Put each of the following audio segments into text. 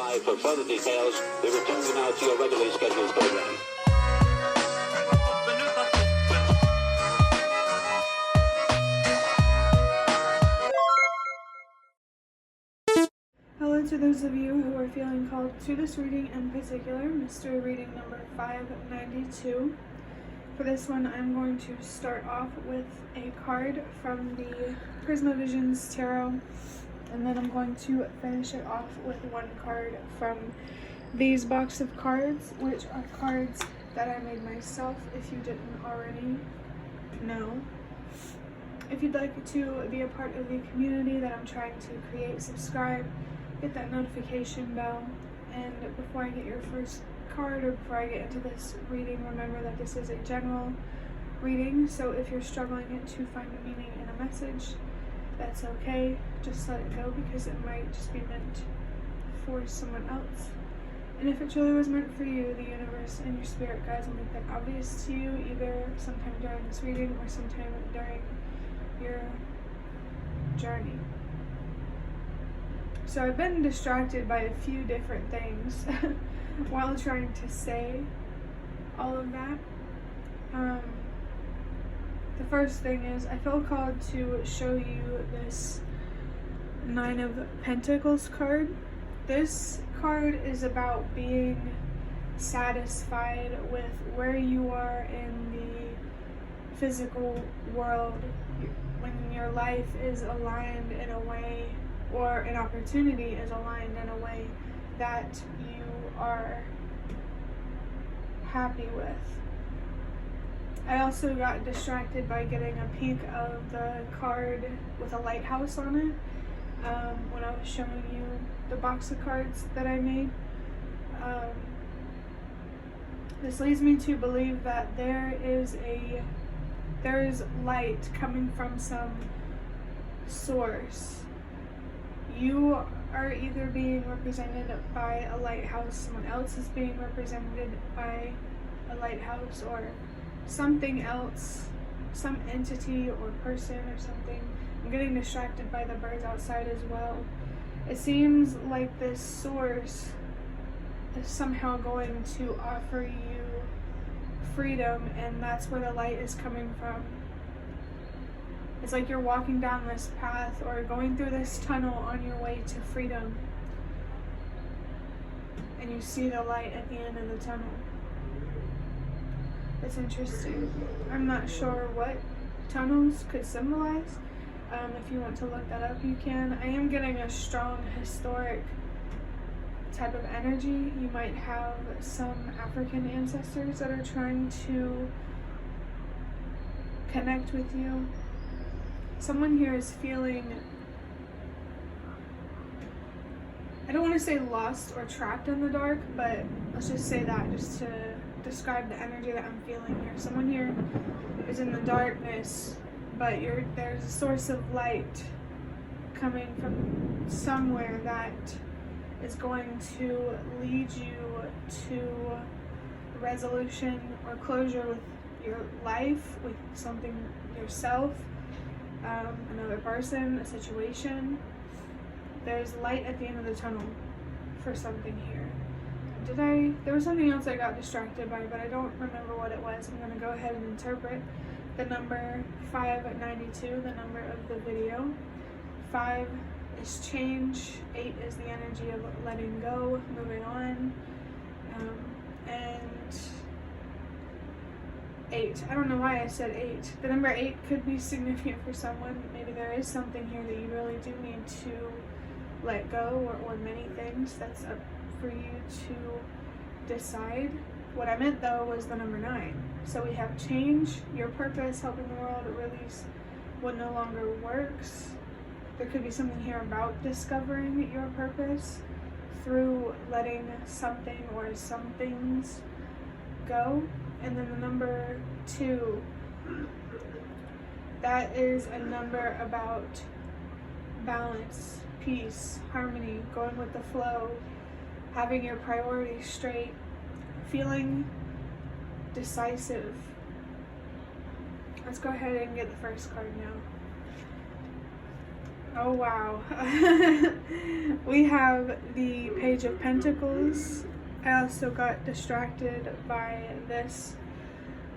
by for further details. We return you now to your regularly scheduled program. Hello to those of you who are feeling called to this reading, in particular, mystery reading number 592. For this one, I'm going to start off with a card from the Prisma Visions Tarot, and then I'm going to finish it off with one card from these box of cards, which are cards that I made myself, if you didn't already know. If you'd like to be a part of the community that I'm trying to create, subscribe, hit that notification bell, and before I get your first card or before I get into this reading, remember that this is a general reading, so if you're struggling to find a meaning in a message, that's okay. Just let it go, because it might just be meant for someone else. And if it truly was meant for you, the universe and your spirit guides will make that obvious to you, either sometime during this reading or sometime during your journey. So I've been distracted by a few different things while trying to say all of that. The first thing is, I feel called to show you this Nine of Pentacles card. This card is about being satisfied with where you are in the physical world, when your life is aligned in a way, or an opportunity is aligned in a way that you are happy with. I also got distracted by getting a peek of the card with a lighthouse on it when I was showing you the box of cards that I made. This leads me to believe that there is light coming from some source. You are either being represented by a lighthouse, someone else is being represented by a lighthouse, or something else, some entity or person or something. I'm getting distracted by the birds outside as well. It seems like this source is somehow going to offer you freedom, and that's where the light is coming from. It's like you're walking down this path or going through this tunnel on your way to freedom, and you see the light at the end of the tunnel. It's interesting. I'm not sure what tunnels could symbolize. If you want to look that up, you can. I am getting a strong historic type of energy. You might have some African ancestors that are trying to connect with you. Someone here is feeling, I don't want to say lost or trapped in the dark, but let's just say that, just to describe the energy that I'm feeling here. Someone here is in the darkness, but there's a source of light coming from somewhere that is going to lead you to resolution or closure with your life, with something yourself, another person, a situation. There's light at the end of the tunnel for something here. There was something else I got distracted by, but I don't remember what it was. I'm going to go ahead and interpret the number 592, the number of the video. 5 is change, 8 is the energy of letting go, moving on, and 8. I don't know why I said 8. The number 8 could be significant for someone. Maybe there is something here that you really do need to let go, or many things. That's up for you to decide. What I meant though was the number 9. So we have change, your purpose, helping the world release what no longer works. There could be something here about discovering your purpose through letting something or some things go. And then the number 2, that is a number about balance, peace, harmony, going with the flow, having your priorities straight, feeling decisive. Let's go ahead and get the first card now. Oh wow. We have the Page of Pentacles. I also got distracted by this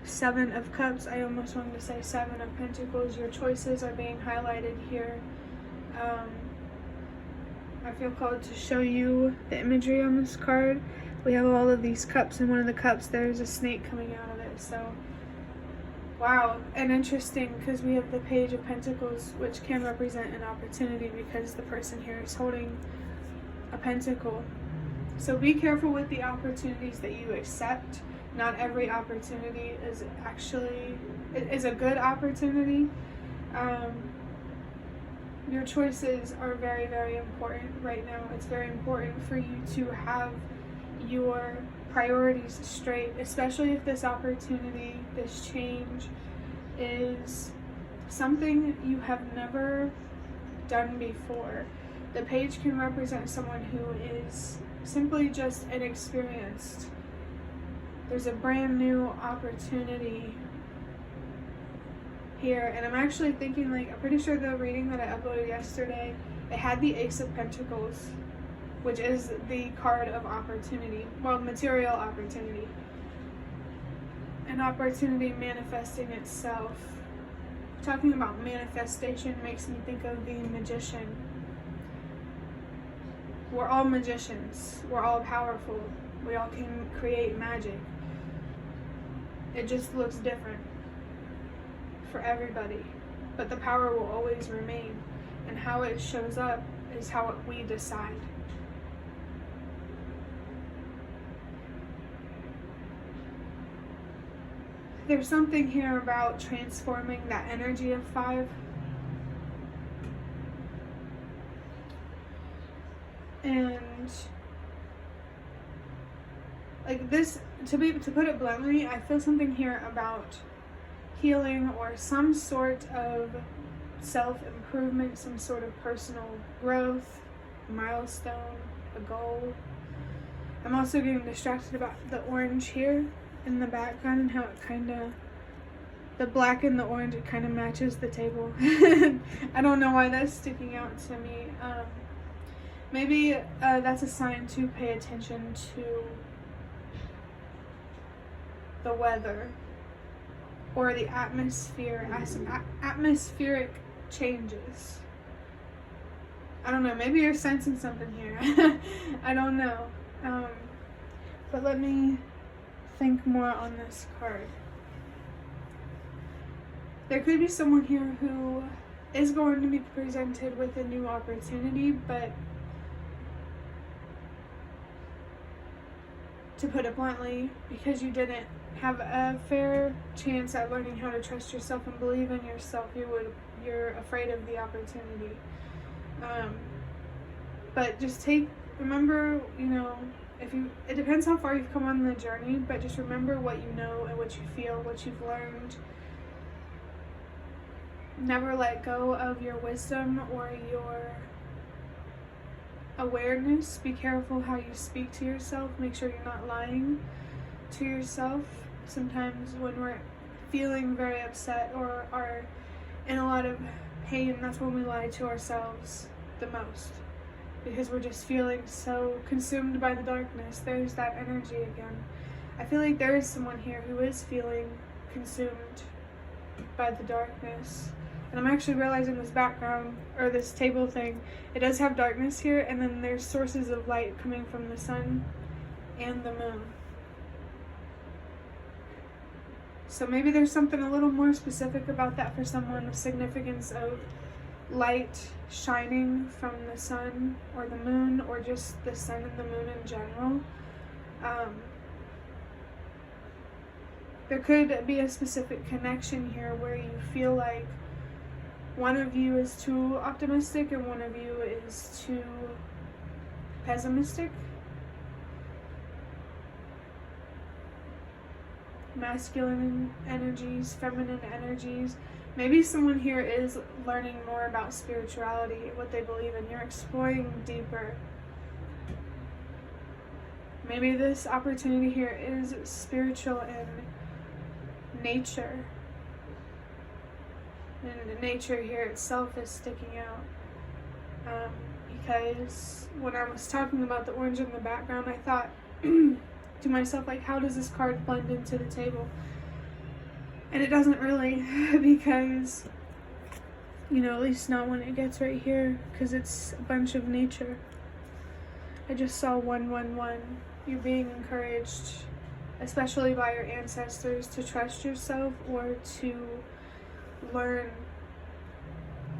Seven of Cups. I almost wanted to say Seven of Pentacles. Your choices are being highlighted here. I feel called to show you the imagery on this card. We have all of these cups, and one of the cups there's a snake coming out of it. So wow, and interesting because we have the Page of Pentacles, which can represent an opportunity because the person here is holding a pentacle. So be careful with the opportunities that you accept. Not every opportunity is actually a good opportunity. Your choices are very, very important right now. It's very important for you to have your priorities straight, especially if this opportunity, this change is something you have never done before. The page can represent someone who is simply just inexperienced. There's a brand new opportunity here, and I'm actually thinking, like, I'm pretty sure the reading that I uploaded yesterday, it had the Ace of Pentacles, which is the card of opportunity, well, material opportunity. An opportunity manifesting itself. Talking about manifestation makes me think of the magician. We're all magicians. We're all powerful. We all can create magic. It just looks different for everybody. But the power will always remain. And how it shows up is how we decide. There's something here about transforming that energy of 5. And like this, to put it bluntly, I feel something here about healing or some sort of self-improvement, some sort of personal growth, milestone, a goal. I'm also getting distracted about the orange here in the background and how it kind of, the black and the orange, it kind of matches the table. I don't know why that's sticking out to me. Maybe that's a sign to pay attention to the weather or the atmosphere, as some atmospheric changes. I don't know, maybe you're sensing something here. I don't know. But let me think more on this card. There could be someone here who is going to be presented with a new opportunity, but to put it bluntly, because you didn't have a fair chance at learning how to trust yourself and believe in yourself, you're afraid of the opportunity. But just remember, it depends how far you've come on the journey, but just remember what you know and what you feel, what you've learned. Never let go of your wisdom or your awareness. Be careful how you speak to yourself. Make sure you're not lying to yourself. Sometimes when we're feeling very upset or are in a lot of pain, that's when we lie to ourselves the most, because we're just feeling so consumed by the darkness. There's that energy again. I feel like there is someone here who is feeling consumed by the darkness. And I'm actually realizing this background, or this table thing, it does have darkness here, and then there's sources of light coming from the sun and the moon. So maybe there's something a little more specific about that for someone, the significance of light shining from the sun or the moon, or just the sun and the moon in general. There could be a specific connection here where you feel like one of you is too optimistic and one of you is too pessimistic. Masculine energies, feminine energies. Maybe someone here is learning more about spirituality, what they believe in. You're exploring deeper. Maybe this opportunity here is spiritual in nature. And nature here itself is sticking out. Because when I was talking about the orange in the background, I thought to myself, like, how does this card blend into the table? And it doesn't really, because, you know, at least not when it gets right here, because it's a bunch of nature. I just saw 111. You're being encouraged, especially by your ancestors, to trust yourself, or to learn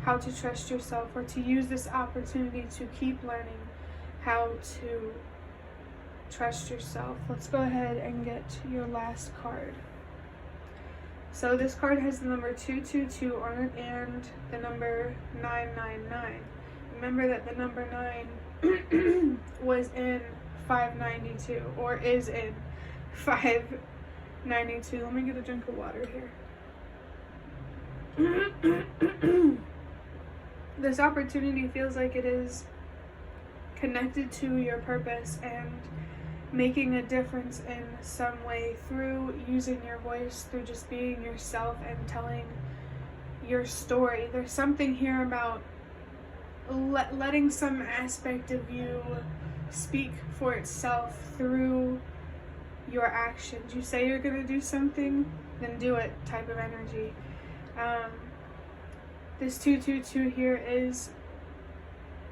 how to trust yourself, or to use this opportunity to keep learning how to trust yourself. Let's go ahead and get your last card. So this card has the number 222 on it and the number 999. Remember that the number 9 was in 592, or is in 592. Let me get a drink of water here. This opportunity feels like it is connected to your purpose and making a difference in some way through using your voice, through just being yourself and telling your story. There's something here about letting some aspect of you speak for itself through your actions. You say you're going to do something, then do it type of energy. This 222 here is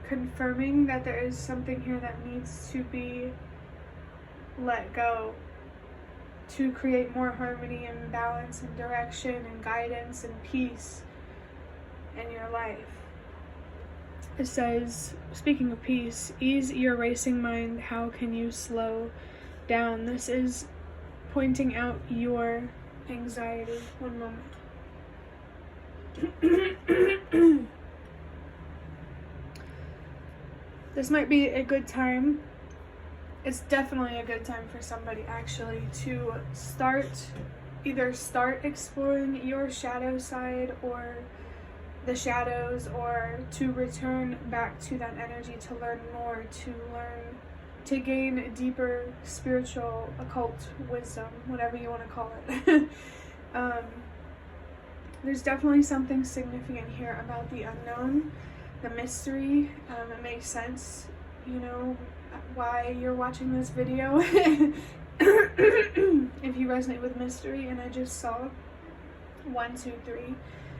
confirming that there is something here that needs to be let go to create more harmony and balance and direction and guidance and peace in your life. It says, speaking of peace, ease your racing mind. How can you slow down? This is pointing out your anxiety. One moment. This might be a good time. It's definitely a good time for somebody actually to either start exploring your shadow side or the shadows, or to return back to that energy to learn more, to gain deeper spiritual, occult wisdom, whatever you want to call it. There's definitely something significant here about the unknown, the mystery. It makes sense, you know, why you're watching this video. If you resonate with mystery, and I just saw 1, 2, 3.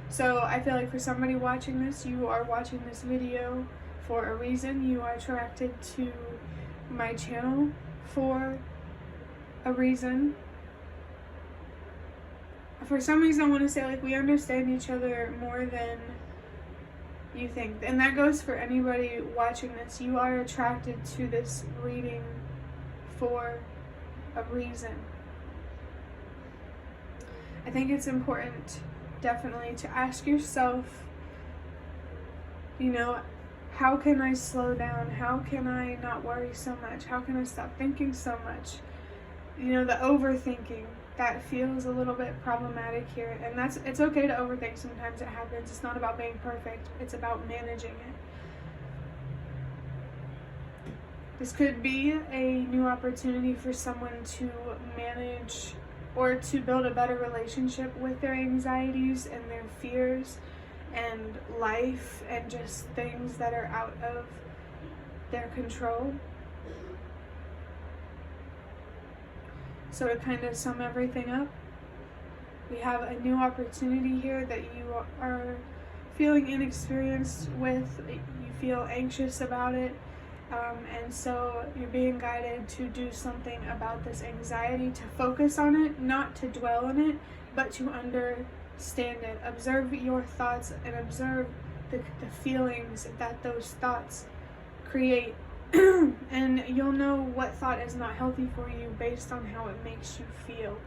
So I feel like for somebody watching this, you are watching this video for a reason. You are attracted to my channel for a reason. For some reason, I want to say, like, we understand each other more than you think. And that goes for anybody watching this. You are attracted to this reading for a reason. I think it's important, definitely, to ask yourself, you know, how can I slow down? How can I not worry so much? How can I stop thinking so much? You know, the overthinking, that feels a little bit problematic here. And it's okay to overthink. Sometimes it happens. It's not about being perfect. It's about managing it. This could be a new opportunity for someone to manage or to build a better relationship with their anxieties and their fears and life and just things that are out of their control. So to kind of sum everything up, we have a new opportunity here that you are feeling inexperienced with. You feel anxious about it. And so you're being guided to do something about this anxiety, to focus on it, not to dwell on it, but to understand it. Observe your thoughts and observe the feelings that those thoughts create. And you'll know what thought is not healthy for you based on how it makes you feel.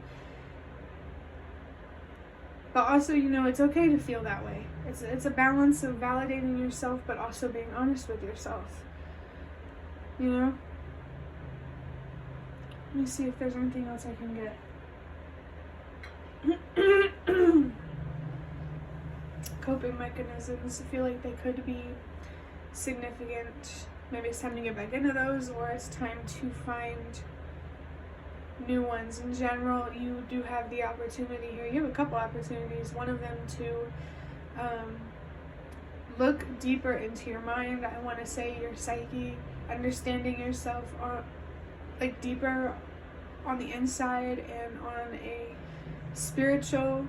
But also, you know, it's okay to feel that way. It's a balance of validating yourself, but also being honest with yourself. You know? Let me see if there's anything else I can get. Coping mechanisms, I feel like they could be significant. Maybe it's time to get back into those, or it's time to find new ones. In general, you do have the opportunity here. You have a couple opportunities. One of them to look deeper into your mind. I want to say your psyche, understanding yourself on, like, deeper on the inside and on a spiritual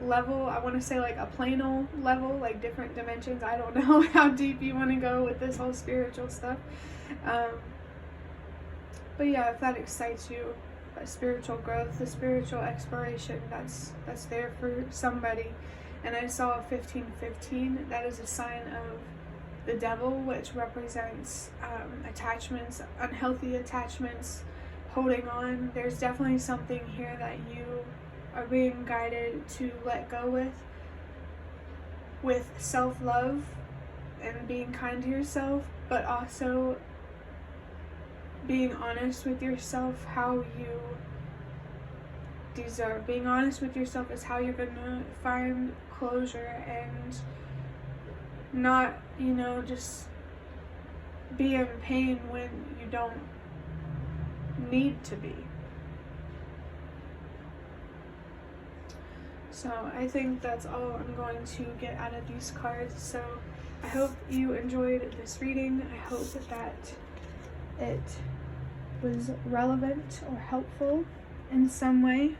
level. I want to say like a planal level, like different dimensions. I don't know how deep you want to go with this whole spiritual stuff. But yeah, if that excites you, that spiritual growth, the spiritual exploration, that's there for somebody. And I saw 1515. That is a sign of the devil, which represents attachments, unhealthy attachments, holding on. There's definitely something here that you are being guided to let go with self-love and being kind to yourself, but also being honest with yourself how you deserve. Being honest with yourself is how you're gonna find closure and not, just be in pain when you don't need to be. So I think that's all I'm going to get out of these cards. So I hope you enjoyed this reading. I hope that it was relevant or helpful in some way.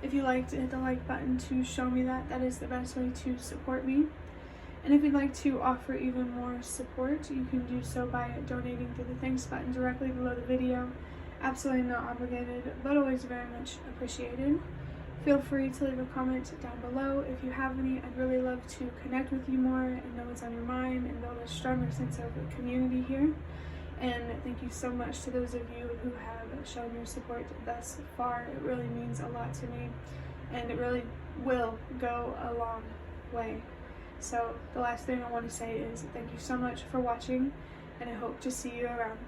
If you liked it, hit the like button to show me that. That is the best way to support me. And if you'd like to offer even more support, you can do so by donating through the thanks button directly below the video. Absolutely not obligated, but always very much appreciated. Feel free to leave a comment down below if you have any. I'd really love to connect with you more and know what's on your mind and build a stronger sense of community here. And thank you so much to those of you who have shown your support thus far. It really means a lot to me, and it really will go a long way. So the last thing I want to say is thank you so much for watching, and I hope to see you around.